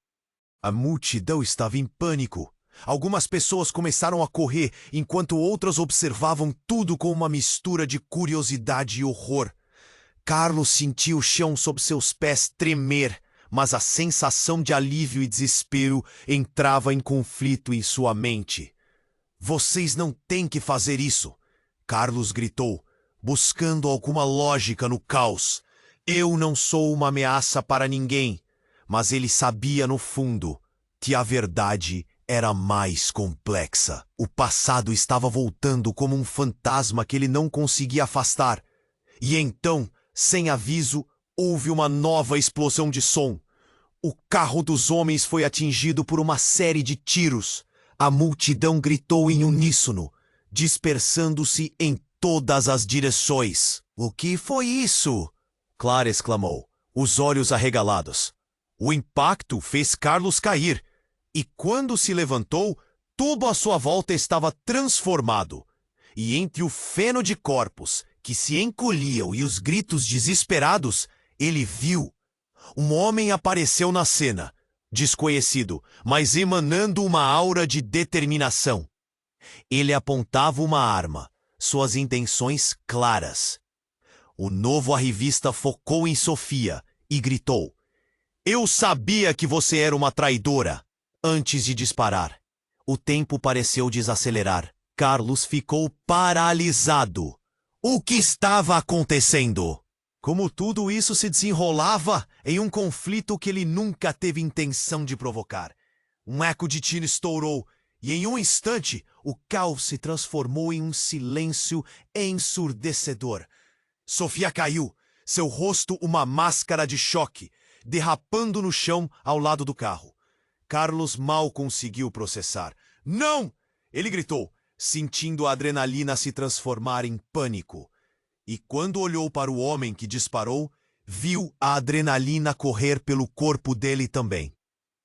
A: A multidão estava em pânico. Algumas pessoas começaram a correr, enquanto outras observavam tudo com uma mistura de curiosidade e horror. Carlos sentiu o chão sob seus pés tremer, mas a sensação de alívio e desespero entrava em conflito em sua mente. Vocês não têm que fazer isso! Carlos gritou, buscando alguma lógica no caos. Eu não sou uma ameaça para ninguém, mas ele sabia no fundo que a verdade era mais complexa. O passado estava voltando como um fantasma que ele não conseguia afastar. E então, sem aviso, houve uma nova explosão de som. O carro dos homens foi atingido por uma série de tiros. A multidão gritou em uníssono, dispersando-se em todas as direções. O que foi isso? Clara exclamou, os olhos arregalados. O impacto fez Carlos cair, e quando se levantou, tudo à sua volta estava transformado. E entre o feno de corpos que se encolhiam e os gritos desesperados, ele viu. Um homem apareceu na cena, desconhecido, mas emanando uma aura de determinação. Ele apontava uma arma, suas intenções claras. O novo arrivista focou em Sofia e gritou: Eu sabia que você era uma traidora! Antes de disparar, o tempo pareceu desacelerar. Carlos ficou paralisado. O que estava acontecendo? Como tudo isso se desenrolava em um conflito que ele nunca teve intenção de provocar. Um eco de tiro estourou, e em um instante o caos se transformou em um silêncio ensurdecedor. Sofia caiu, seu rosto uma máscara de choque, derrapando no chão ao lado do carro. Carlos mal conseguiu processar. Não! Ele gritou, sentindo a adrenalina se transformar em pânico. E quando olhou para o homem que disparou, viu a adrenalina correr pelo corpo dele também.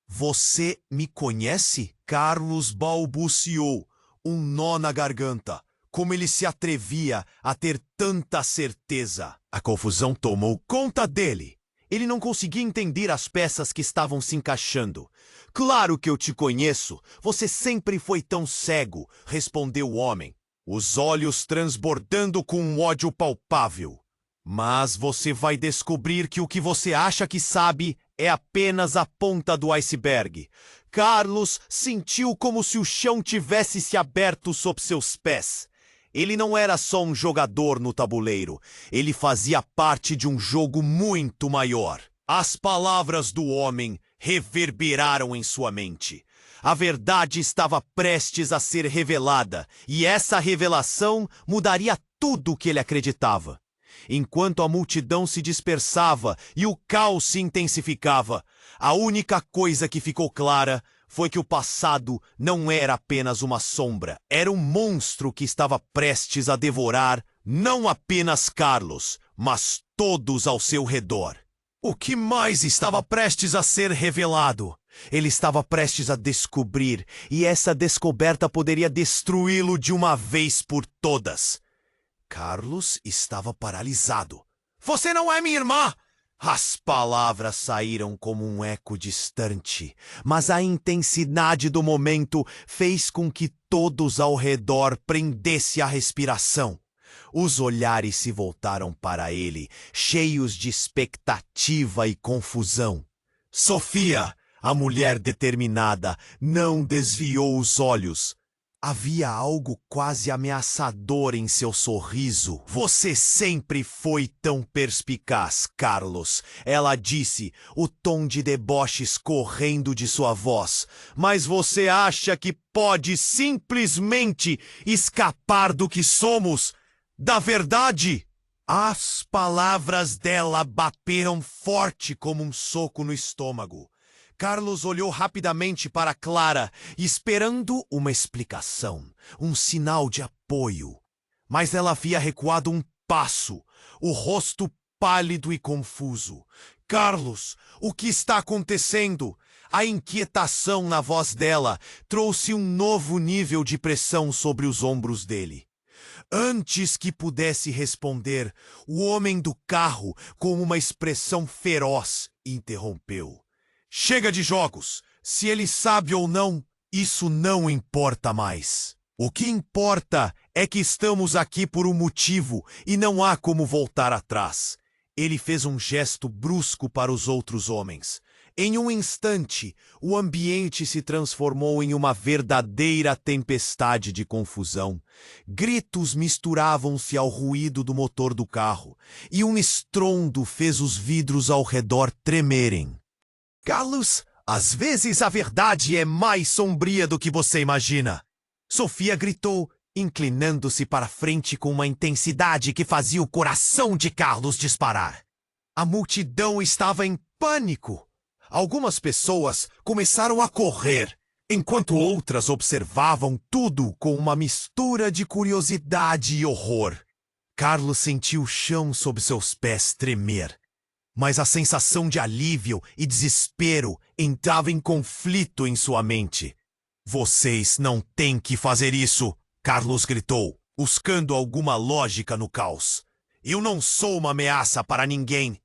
A: Você me conhece? Carlos balbuciou, um nó na garganta. Como ele se atrevia a ter tanta certeza? A confusão tomou conta dele. Ele não conseguia entender as peças que estavam se encaixando. Claro que eu te conheço. Você sempre foi tão cego, respondeu o homem, os olhos transbordando com um ódio palpável. Mas você vai descobrir que o que você acha que sabe é apenas a ponta do iceberg. Carlos sentiu como se o chão tivesse se aberto sob seus pés. Ele não era só um jogador no tabuleiro. Ele fazia parte de um jogo muito maior. As palavras do homem reverberaram em sua mente. A verdade estava prestes a ser revelada, e essa revelação mudaria tudo o que ele acreditava. Enquanto a multidão se dispersava e o caos se intensificava, a única coisa que ficou clara foi que o passado não era apenas uma sombra. Era um monstro que estava prestes a devorar não apenas Carlos, mas todos ao seu redor. O que mais estava prestes a ser revelado? Ele estava prestes a descobrir, e essa descoberta poderia destruí-lo de uma vez por todas. Carlos estava paralisado. Você não é minha irmã! As palavras saíram como um eco distante, mas a intensidade do momento fez com que todos ao redor prendessem a respiração. Os olhares se voltaram para ele, cheios de expectativa e confusão. Sofia, a mulher determinada, não desviou os olhos. Havia algo quase ameaçador em seu sorriso. Você sempre foi tão perspicaz, Carlos, ela disse, o tom de deboche escorrendo de sua voz. Mas você acha que pode simplesmente escapar do que somos? Da verdade? As palavras dela bateram forte como um soco no estômago. Carlos olhou rapidamente para Clara, esperando uma explicação, um sinal de apoio. Mas ela havia recuado um passo, o rosto pálido e confuso. Carlos, o que está acontecendo? A inquietação na voz dela trouxe um novo nível de pressão sobre os ombros dele. Antes que pudesse responder, o homem do carro, com uma expressão feroz, interrompeu. Chega de jogos. Se ele sabe ou não, isso não importa mais. O que importa é que estamos aqui por um motivo e não há como voltar atrás. Ele fez um gesto brusco para os outros homens. Em um instante, o ambiente se transformou em uma verdadeira tempestade de confusão. Gritos misturavam-se ao ruído do motor do carro, e um estrondo fez os vidros ao redor tremerem. Carlos, às vezes a verdade é mais sombria do que você imagina. Sofia gritou, inclinando-se para frente com uma intensidade que fazia o coração de Carlos disparar. A multidão estava em pânico. Algumas pessoas começaram a correr, enquanto outras observavam tudo com uma mistura de curiosidade e horror. Carlos sentiu o chão sob seus pés tremer. Mas a sensação de alívio e desespero entrava em conflito em sua mente. Vocês não têm que fazer isso, Carlos gritou, buscando alguma lógica no caos. Eu não sou uma ameaça para ninguém.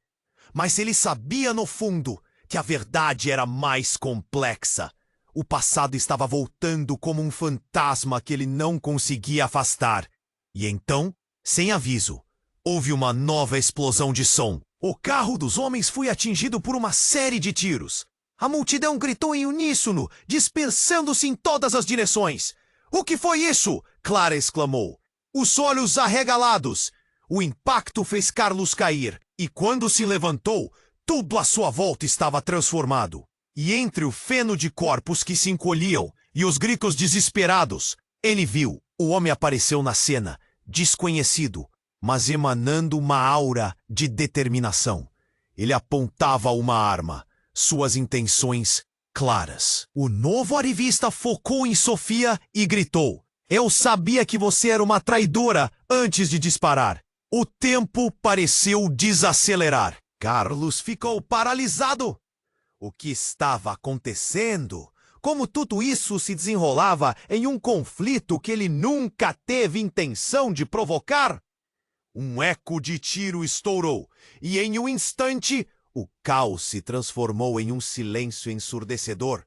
A: Mas ele sabia no fundo que a verdade era mais complexa. O passado estava voltando como um fantasma que ele não conseguia afastar. E então, sem aviso, houve uma nova explosão de som. O carro dos homens foi atingido por uma série de tiros. A multidão gritou em uníssono, dispersando-se em todas as direções. O que foi isso? Clara exclamou. Os olhos arregalados. O impacto fez Carlos cair, e quando se levantou, tudo à sua volta estava transformado. E entre o feno de corpos que se encolhiam e os gritos desesperados, ele viu. O homem apareceu na cena, desconhecido, mas emanando uma aura de determinação. Ele apontava uma arma, suas intenções claras. O novo arivista focou em Sofia e gritou: "Eu sabia que você era uma traidora antes de disparar." O tempo pareceu desacelerar. Carlos ficou paralisado. O que estava acontecendo? Como tudo isso se desenrolava em um conflito que ele nunca teve intenção de provocar? Um eco de tiro estourou, e em um instante, o caos se transformou em um silêncio ensurdecedor.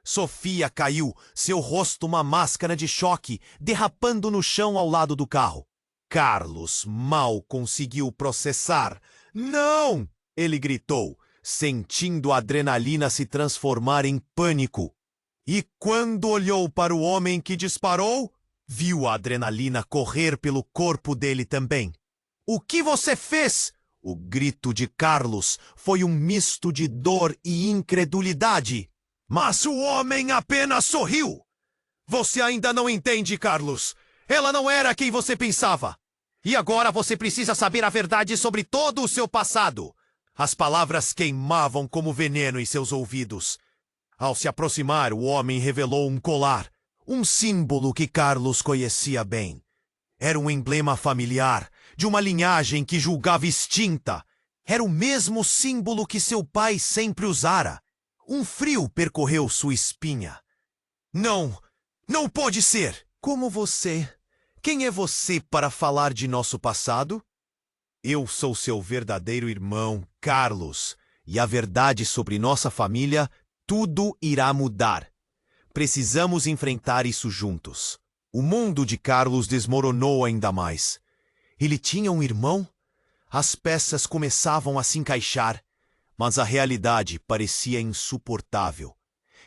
A: Sofia caiu, seu rosto uma máscara de choque, derrapando no chão ao lado do carro. Carlos mal conseguiu processar. "Não!" ele gritou, sentindo a adrenalina se transformar em pânico. E quando olhou para o homem que disparou, viu a adrenalina correr pelo corpo dele também. "O que você fez?" O grito de Carlos foi um misto de dor e incredulidade. Mas o homem apenas sorriu. "Você ainda não entende, Carlos. Ela não era quem você pensava. E agora você precisa saber a verdade sobre todo o seu passado." As palavras queimavam como veneno em seus ouvidos. Ao se aproximar, o homem revelou um colar, um símbolo que Carlos conhecia bem. Era um emblema familiar, de uma linhagem que julgava extinta. Era o mesmo símbolo que seu pai sempre usara. Um frio percorreu sua espinha. "Não, não pode ser!" "Como você? Quem é você para falar de nosso passado?" "Eu sou seu verdadeiro irmão, Carlos, e a verdade sobre nossa família, tudo irá mudar. Precisamos enfrentar isso juntos." O mundo de Carlos desmoronou ainda mais. Ele tinha um irmão? As peças começavam a se encaixar, mas a realidade parecia insuportável.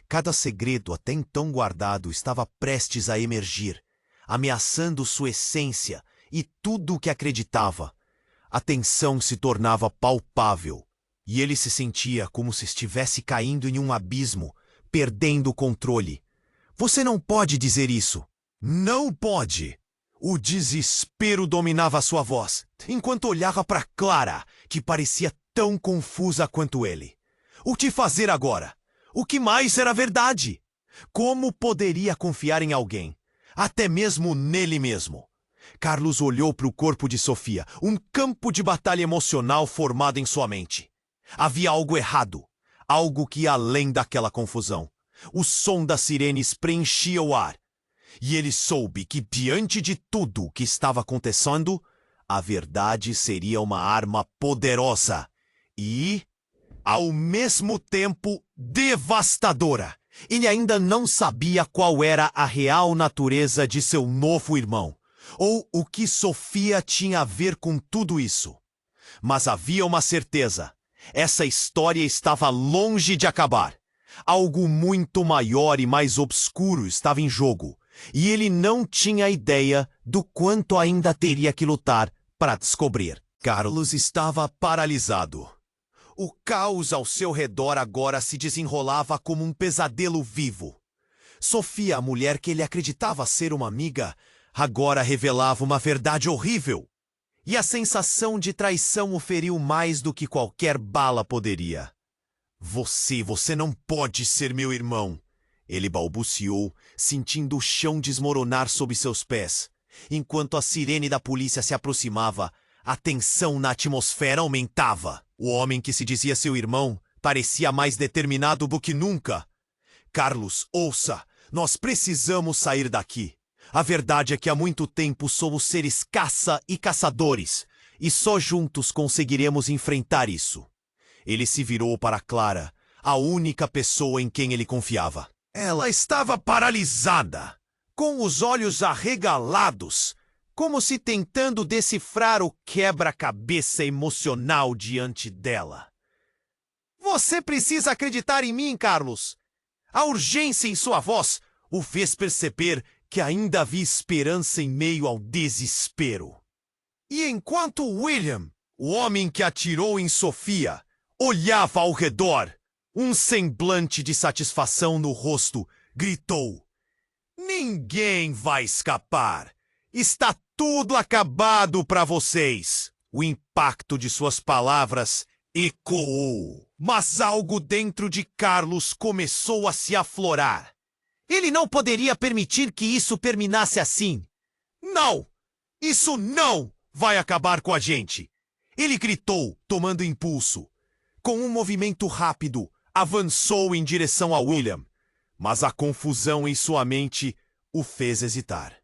A: Cada segredo até então guardado estava prestes a emergir, ameaçando sua essência e tudo o que acreditava. A tensão se tornava palpável, e ele se sentia como se estivesse caindo em um abismo, perdendo o controle. "Você não pode dizer isso." "Não pode." O desespero dominava sua voz, enquanto olhava para Clara, que parecia tão confusa quanto ele. O que fazer agora? O que mais era verdade? Como poderia confiar em alguém, até mesmo nele mesmo? Carlos olhou para o corpo de Sofia, um campo de batalha emocional formado em sua mente. Havia algo errado, algo que ia além daquela confusão. O som das sirenes preenchia o ar. E ele soube que, diante de tudo o que estava acontecendo, a verdade seria uma arma poderosa e, ao mesmo tempo, devastadora. Ele ainda não sabia qual era a real natureza de seu novo irmão, ou o que Sofia tinha a ver com tudo isso. Mas havia uma certeza: essa história estava longe de acabar. Algo muito maior e mais obscuro estava em jogo. E ele não tinha ideia do quanto ainda teria que lutar para descobrir. Carlos estava paralisado. O caos ao seu redor agora se desenrolava como um pesadelo vivo. Sofia, a mulher que ele acreditava ser uma amiga, agora revelava uma verdade horrível. E a sensação de traição o feriu mais do que qualquer bala poderia. Você não pode ser meu irmão." Ele balbuciou, sentindo o chão desmoronar sob seus pés. Enquanto a sirene da polícia se aproximava, a tensão na atmosfera aumentava. O homem que se dizia seu irmão parecia mais determinado do que nunca. "Carlos, ouça, nós precisamos sair daqui. A verdade é que há muito tempo somos seres caça e caçadores, e só juntos conseguiremos enfrentar isso." Ele se virou para Clara, a única pessoa em quem ele confiava. Ela estava paralisada, com os olhos arregalados, como se tentando decifrar o quebra-cabeça emocional diante dela. "Você precisa acreditar em mim, Carlos." A urgência em sua voz o fez perceber que ainda havia esperança em meio ao desespero. E enquanto William, o homem que atirou em Sofia, olhava ao redor, um semblante de satisfação no rosto, gritou: "Ninguém vai escapar! Está tudo acabado para vocês. O impacto de suas palavras ecoou, mas algo dentro de Carlos começou a se aflorar. Ele não poderia permitir que isso terminasse assim. Não! Isso não vai acabar com a gente! Ele gritou, tomando impulso. Com um movimento rápido, avançou em direção a William, mas a confusão em sua mente o fez hesitar.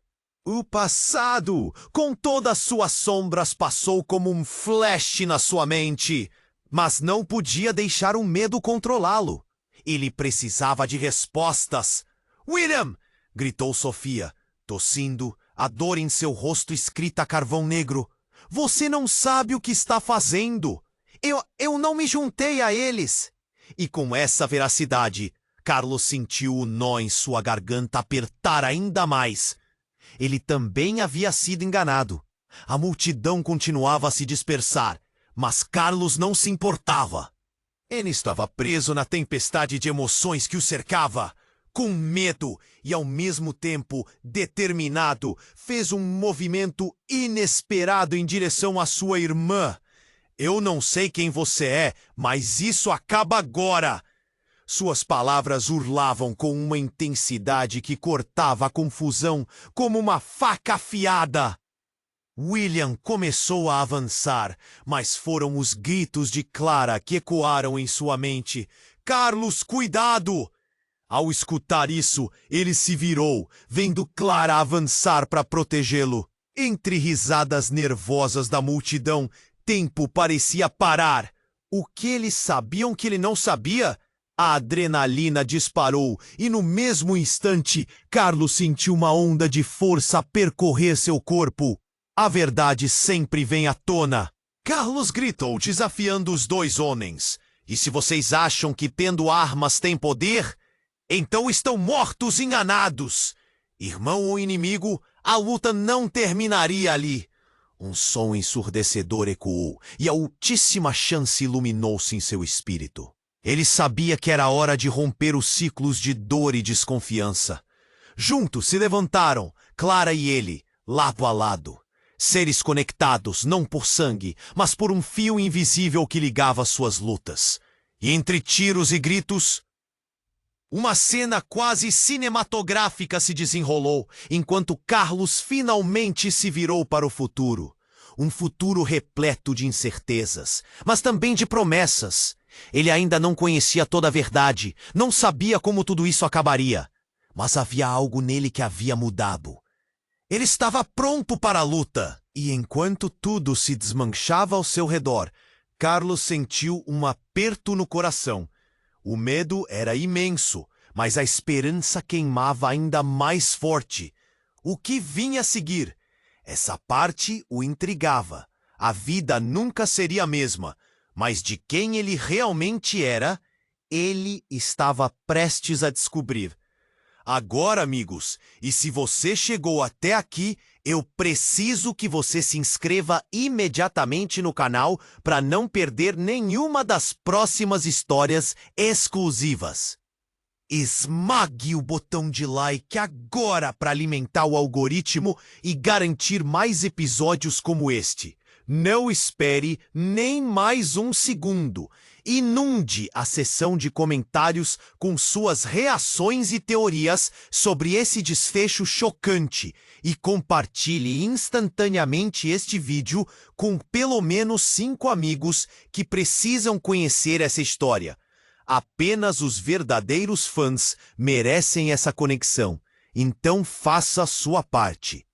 A: O passado, com todas as suas sombras, passou como um flash na sua mente, mas não podia deixar o medo controlá-lo. Ele precisava de respostas. William! Gritou Sofia, tossindo, a dor em seu rosto escrita a carvão negro. Você não sabe o que está fazendo. Eu não me juntei a eles. E com essa veracidade, Carlos sentiu o nó em sua garganta apertar ainda mais. Ele também havia sido enganado. A multidão continuava a se dispersar, mas Carlos não se importava. Ele estava preso na tempestade de emoções que o cercava. Com medo e, ao mesmo tempo, determinado, fez um movimento inesperado em direção à sua irmã. Eu não sei quem você é, mas isso acaba agora! Suas palavras urlavam com uma intensidade que cortava a confusão como uma faca afiada. William começou a avançar, mas foram os gritos de Clara que ecoaram em sua mente. Carlos, cuidado! Ao escutar isso, ele se virou, vendo Clara avançar para protegê-lo. Entre risadas nervosas da multidão, tempo parecia parar. O que eles sabiam que ele não sabia? A adrenalina disparou e, no mesmo instante, Carlos sentiu uma onda de força percorrer seu corpo. A verdade sempre vem à tona. Carlos gritou, desafiando os dois homens. E se vocês acham que tendo armas tem poder, então estão mortos enganados. Irmão ou inimigo, a luta não terminaria ali. Um som ensurdecedor ecoou e a altíssima chance iluminou-se em seu espírito. Ele sabia que era hora de romper os ciclos de dor e desconfiança. Juntos se levantaram, Clara e ele, lado a lado. Seres conectados não por sangue, mas por um fio invisível que ligava suas lutas. E entre tiros e gritos, uma cena quase cinematográfica se desenrolou, enquanto Carlos finalmente se virou para o futuro. Um futuro repleto de incertezas, mas também de promessas. Ele ainda não conhecia toda a verdade, não sabia como tudo isso acabaria. Mas havia algo nele que havia mudado. Ele estava pronto para a luta. E enquanto tudo se desmanchava ao seu redor, Carlos sentiu um aperto no coração. O medo era imenso, mas a esperança queimava ainda mais forte. O que vinha a seguir? Essa parte o intrigava. A vida nunca seria a mesma, mas de quem ele realmente era, ele estava prestes a descobrir. Agora, amigos, e se você chegou até aqui, eu preciso que você se inscreva imediatamente no canal para não perder nenhuma das próximas histórias exclusivas. Esmague o botão de like agora para alimentar o algoritmo e garantir mais episódios como este. Não espere nem mais um segundo. Inunde a seção de comentários com suas reações e teorias sobre esse desfecho chocante e compartilhe instantaneamente este vídeo com pelo menos 5 amigos que precisam conhecer essa história. Apenas os verdadeiros fãs merecem essa conexão, então faça a sua parte.